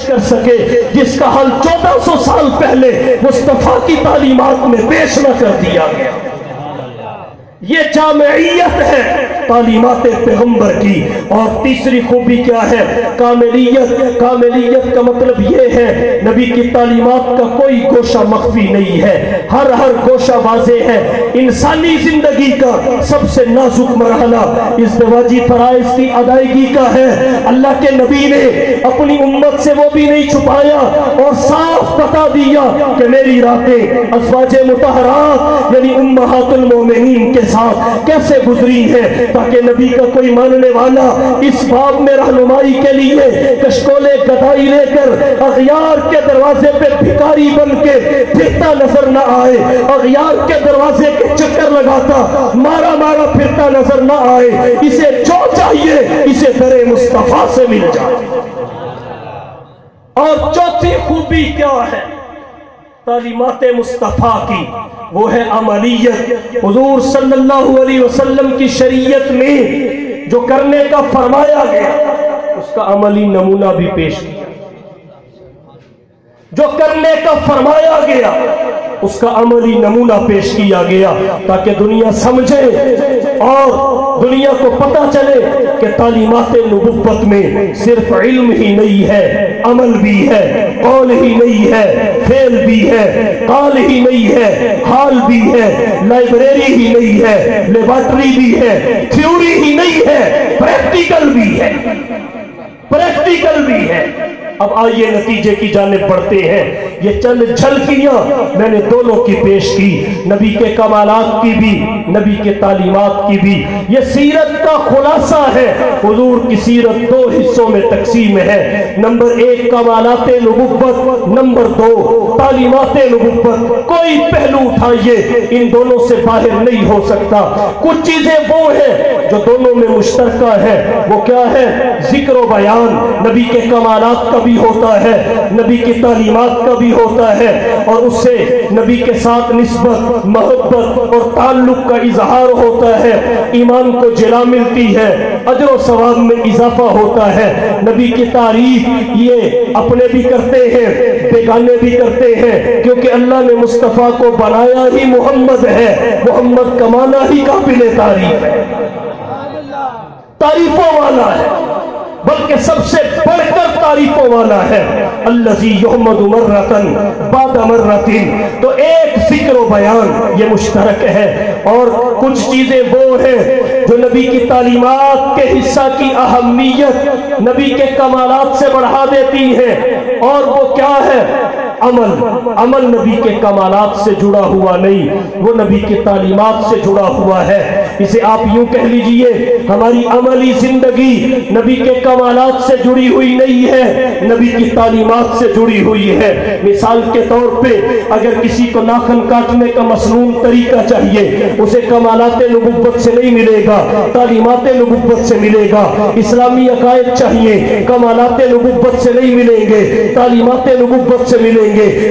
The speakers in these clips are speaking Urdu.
کر سکے جس کا حل 1400 سال پہلے مصطفیٰ کی تعلیمات میں پیش نہ کر دیا گیا۔ یہ جامعیت ہے تعلیمات پیغمبر کی۔ اور تیسری خوبی کیا ہے؟ کاملیت۔ کاملیت کا مطلب یہ ہے نبی کی تعلیمات کا کوئی گوشہ مخفی نہیں ہے، ہر گوشہ واضح ہے۔ انسانی زندگی کا سب سے نازک مرحلہ ازدواجی فرائض کی ادائیگی کا ہے۔ اللہ کے نبی نے اپنی امت سے وہ بھی نہیں چھپایا اور صاف بتا دیا کہ میری راتیں ازواج مطہرات یعنی امہات المومنین کے ساتھ کیسے گزری ہیں، تاکہ نبی کا کوئی ماننے والا اس باب میں رہنمائی کے لیے کشکولے گدائی لے کر اغیار کے دروازے پہ بھکاری بن کے پھرتا نظر نہ آئے، اغیار کے دروازے کے چکر لگاتا مارا پھرتا نظر نہ آئے۔ اسے جو چاہیے اسے در مصطفیٰ سے مل جائے۔ اور چوتھی خوبی کیا ہے تعلیمات مصطفیٰ کی؟ وہ ہے عملیت۔ حضور صلی اللہ علیہ وسلم کی شریعت میں جو کرنے کا فرمایا گیا اس کا عملی نمونہ بھی پیش کیا، جو کرنے کا فرمایا گیا اس کا عملی نمونہ پیش کیا گیا، تاکہ دنیا سمجھے اور دنیا کو پتہ چلے کہ تعلیمات نبوت میں صرف علم ہی نہیں ہے، عمل بھی ہے، قول ہی نہیں ہے، فعل بھی ہے، قال ہی نہیں ہے، حال بھی ہے، لائبریری ہی نہیں ہے، لیبارٹری بھی ہے، تھیوری ہی نہیں ہے، پریکٹیکل بھی ہے، پریکٹیکل بھی ہے۔ اب آئیے نتیجے کی جانب بڑھتے ہیں۔ یہ چند جھلکیاں میں نے دونوں کی پیش کی، نبی کے کمالات کی بھی، نبی کے تعلیمات کی بھی۔ یہ سیرت کا خلاصہ ہے۔ حضور کی سیرت دو حصوں میں تقسیم ہے، نمبر 1 کمالات نبوت، نمبر 2 تعلیمات نبوت۔ کوئی پہلو اٹھائیے ان دونوں سے باہر نہیں ہو سکتا۔ کچھ چیزیں وہ ہیں جو دونوں میں مشترکہ ہے، وہ کیا ہے؟ ذکر و بیان نبی کے کمالات کا بھی ہوتا ہے، نبی کی تعلیمات کا بھی ہوتا ہے، اور اس سے نبی کے ساتھ نسبت، محبت اور تعلق کا اظہار ہوتا ہے، ایمان کو جلا ملتی ہے، اجر و ثواب میں اضافہ ہوتا ہے۔ نبی کی تعریف یہ اپنے بھی کرتے ہیں، بیگانے بھی کرتے ہیں، کیونکہ اللہ نے مصطفیٰ کو بنایا ہی محمد ہے، محمد کا معنی ہی قابل تعریف ہے، تعریفوں والا ہے، بلکہ سب سے بڑھ کر تعریفوں والا ہے۔ الذی یحمد مرۃ بعد مرۃ، تو ایک ذکر و بیان یہ مشترک ہے، اور کچھ چیزیں وہ ہیں جو نبی کی تعلیمات کے حصہ کی اہمیت نبی کے کمالات سے بڑھا دیتی ہیں، اور وہ کیا ہے؟ عمل نبی کے کمالات سے جڑا ہوا نہیں، وہ نبی کی تعلیمات سے جڑا ہوا ہے۔ اسے آپ یوں کہہ لیجئے ہماری عملی زندگی نبی کے کمالات سے جڑی ہوئی نہیں ہے، نبی کی تعلیمات سے جڑی ہوئی ہے۔ مثال کے طور پہ اگر کسی کو ناخن کاٹنے کا مسنون طریقہ چاہیے، اسے کمالات نبوت سے نہیں ملے گا، تعلیمات نبوت سے ملے گا۔ اسلامی عقائد چاہیے، کمالات نبوت سے نہیں ملیں گے، تعلیمات نبوت سے ملیں گے۔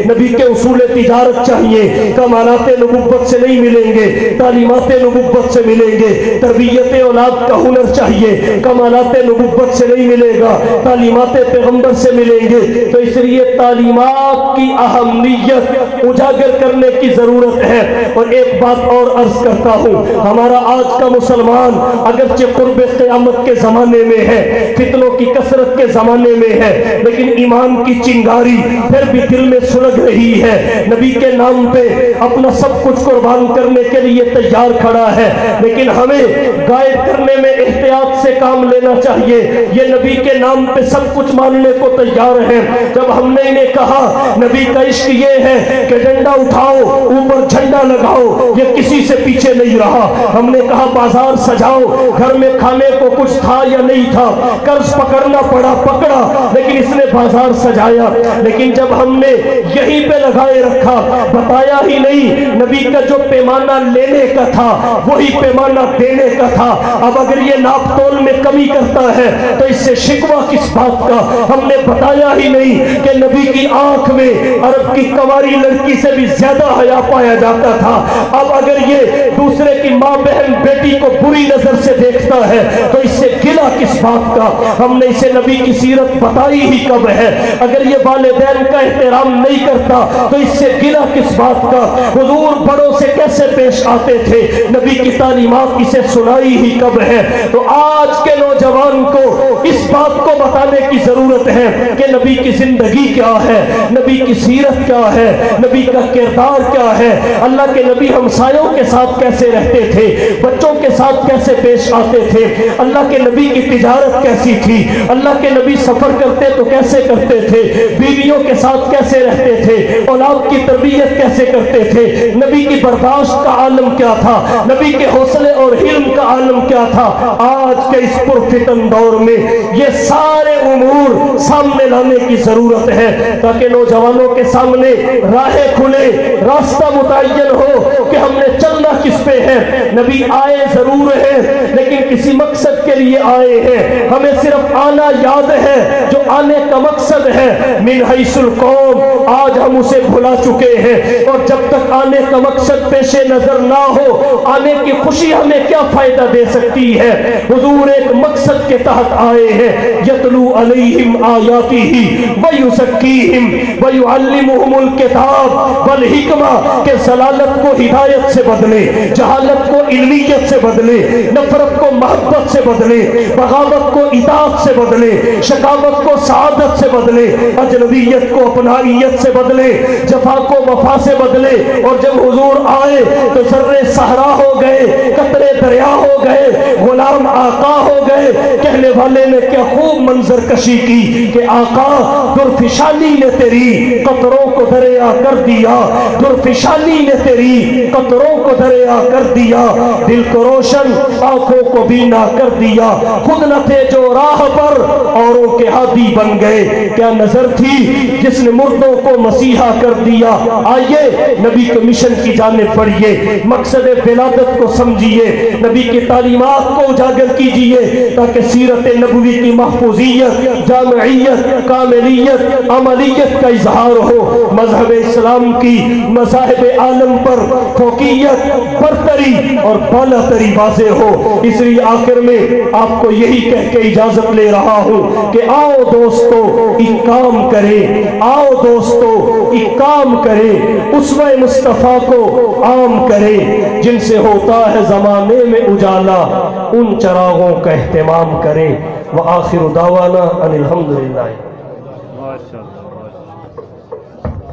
نبی کے اصول تجارت چاہیے، کمالات نبوت سے نہیں ملیں گے، تعلیمات نبوت سے ملیں گے۔ تربیت اولاد کا ہنر چاہیے، کمالات نبوت سے نہیں ملے گا، تعلیمات پیغمبر سے ملیں گے۔ تو اس لیے تعلیمات کی اہمیت اجاگر کرنے کی ضرورت ہے۔ اور ایک بات اور عرض کرتا ہوں، ہمارا آج کا مسلمان اگرچہ قرب قیامت کے زمانے میں ہے، فتنوں کی کثرت کے زمانے میں ہے، لیکن ایمان کی چنگاری پھر بھی دل میں سلگ رہی ہے، نبی کے نام پہ اپنا سب کچھ قربان کرنے کے لیے تیار کھڑا ہے، لیکن ہمیں گائیڈ کرنے میں احتیاط سے کام لینا چاہیے۔ یہ نبی کے نام پہ سب کچھ ماننے کو تیار ہے۔ جب ہم نے انہیں کہا نبی کا عشق یہ ہے کہ ڈنڈا اٹھاؤ اوپر جھنڈا لگاؤ، یہ کسی سے پیچھے نہیں رہا۔ ہم نے کہا بازار سجاؤ، گھر میں کھانے کو کچھ تھا یا نہیں تھا، قرض پکڑنا پڑا پکڑا، لیکن اس نے بازار سجایا۔ لیکن جب ہم نے یہیں پہ لگائے رکھا، بتایا ہی نہیں نبی کا جو پیمانہ لینے کا تھا وہی پیمانہ دینے کا تھا۔ اب اگر یہ ناپ تول میں کمی کرتا ہے تو اس سے شکوہ کس بات کا؟ ہم نے بتایا ہی نہیں کہ نبی کی آنکھ میں عرب کی کنواری لڑکی سے بھی زیادہ حیا پایا جاتا تھا۔ اب اگر یہ دوسرے کی ماں بہن بیٹی کو بری نظر سے دیکھتا ہے تو اس سے گلہ کس بات کا؟ ہم نے اسے نبی کی سیرت بتائی ہی کب ہے؟ اگر یہ والدین کا احترام نہیں کرتا تو اس سے گلہ کس بات کا؟ حضور بڑوں سے کیسے پیش آتے تھے؟ نبی کی تعلیمات اسے سنائی ہی کب ہے؟ تو آج کے نوجوان کو اس بات کو بتانے کی ضرورت ہے کہ نبی کی زندگی کیا ہے، نبی کی سیرت کیا ہے، نبی کا کردار کیا ہے، اللہ کے نبی ہمسایوں کے ساتھ کیسے رہتے تھے، بچوں کے ساتھ کیسے پیش آتے تھے، اللہ کے نبی کی تجارت کیسی تھی، اللہ کے نبی سفر کرتے تو کیسے کرتے تھے، بیویوں کے ساتھ کیسے رہتے تھے، اولاد کی تربیت کیسے کرتے تھے، نبی کی برداشت کا عالم کیا تھا، نبی کے حوصلے اور حلم کا عالم کیا تھا۔ آج کے اس پرفتن دور میں یہ سارے امور سامنے لانے کی ضرورت ہے تاکہ نوجوانوں کے سامنے راہیں کھلے، راستہ متعین ہو کہ ہم نے چلنا کس پہ ہے۔ نبی آئے ضرور ہیں لیکن کسی مقصد کے لیے آئے ہیں، ہمیں صرف آنا یاد ہے جو آنے کا مقصد ہے۔ من حیث القوم آج ہم اسے بھلا چکے ہیں، اور جب تک آنے کا مقصد پیش نظر نہ ہو آنے کی خوشی ہمیں کیا فائدہ دے سکتی ہے؟ حضور ایک مقصد کے تحت آئے ہیں، یتلو علیہم آیاتہ ویزکیہم ویعلمہم الکتاب والحکمہ، کہ ضلالت کو ہدایت سے بدلے، جہالت کو علمیت سے بدلے، نفرت کو محبت سے بدلے، بغاوت کو اطاعت سے بدلے، شقاوت کو سعادت سے بدلے، اجنبیت کو اپنائیت سے بدلے، جفا کو وفا سے بدلے۔ اور جب حضور آئے تو ذرے صحرا ہو گئے، قطرے دریا ہو گئے، غلام آقا ہو گئے۔ کہنے والے نے کیا خوب منظر کشی کی کہ آقا درفشانی نے تیری قطروں کو دریا کر دیا، درفشانی نے تیری قطروں کو دریا کر دیا، دل کو روشن آنکھوں کو بینا کر دیا، خود نہ تھے جو راہ پر اوروں کے ہادی بن گئے۔ کیا نظر تھی جس نے مردوں کو مسیحا کر دیا؟ آئیے نبی کے مشن کی جانب پڑھیے، مقصد ولادت کو سمجھیے، نبی کی تعلیمات کو اجاگر کیجئے تاکہ سیرت نبوی کی محفوظیت، جامعیت، کاملیت، عملیت کا اظہار ہو، مذہب اسلام کی مذاہب عالم پر فوقیت، برتری اور بالاتری واضح ہو۔ اس لیے آخر میں آپ کو یہی کہہ کے اجازت لے رہا ہوں کہ آؤ دوستو ایک کام کریں، آؤ دوستو ایک کام کریں، اسوہ مصطفیٰ کو عام کریں، جن سے ہوتا ہے زمانے میں اجالا ان چراغوں کا اہتمام کریں۔ وآخر دعوانا ان الحمدللہ۔